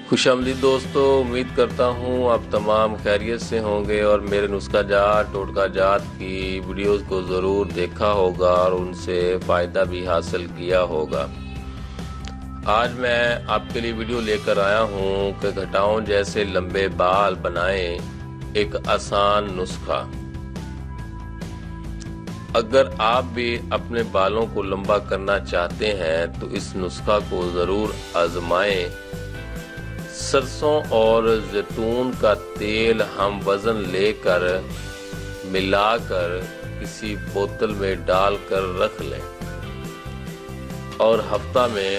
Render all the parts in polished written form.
خوش آمدید دوستو، امید کرتا ہوں آپ تمام خیریت سے ہوں گے اور میرے نسخہ جات ٹوٹکا جات کی ویڈیوز کو ضرور دیکھا ہوگا اور ان سے فائدہ بھی حاصل کیا ہوگا۔ آج میں آپ کے لیے ویڈیو لے کر آیا ہوں کہ گھٹاؤں جیسے لمبے بال بنائیں ایک آسان نسخہ۔ اگر آپ بھی اپنے بالوں کو لمبا کرنا چاہتے ہیں تو اس نسخہ کو ضرور آزمائیں۔ سرسوں اور زیتون کا تیل ہم وزن لے کر ملا کر کسی بوتل میں ڈال کر رکھ لیں اور ہفتہ میں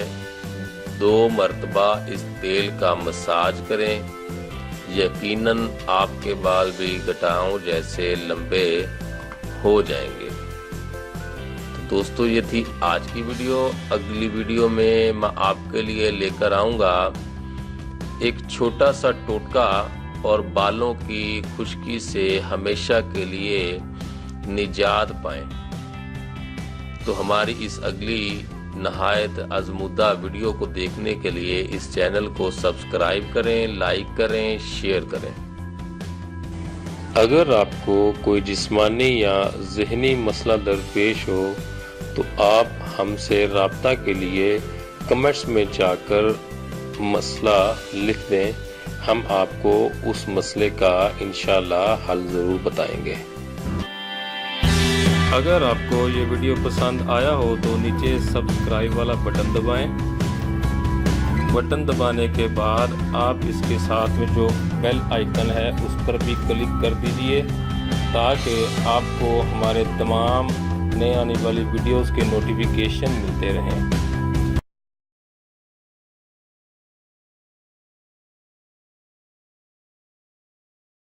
2 مرتبہ اس تیل کا مساج کریں۔ یقیناً آپ کے بال بھی گھٹاؤں جیسے لمبے ہو جائیں گے۔ تو دوستو، یہ تھی آج کی ویڈیو۔ اگلی ویڈیو میں میں آپ کے لیے لے کر آؤں گا ایک چھوٹا سا ٹوٹکا اور بالوں کی خشکی سے ہمیشہ کے لیے نجات پائیں۔ تو ہماری اس اگلی نہایت آزمودہ ویڈیو کو دیکھنے کے لیے اس چینل کو سبسکرائب کریں، لائک کریں، شیئر کریں۔ اگر آپ کو کوئی جسمانی یا ذہنی مسئلہ درپیش ہو تو آپ ہم سے رابطہ کے لیے کمنٹس میں جا کر مسئلہ لکھ دیں، ہم آپ کو اس مسئلے کا انشاءاللہ حل ضرور بتائیں گے۔ اگر آپ کو یہ ویڈیو پسند آیا ہو تو نیچے سبسکرائب والا بٹن دبائیں۔ بٹن دبانے کے بعد آپ اس کے ساتھ میں جو بیل آئیکن ہے اس پر بھی کلک کر دیجئے تاکہ آپ کو ہمارے تمام نئے آنے والی ویڈیوز کے نوٹیفیکیشن ملتے رہیں۔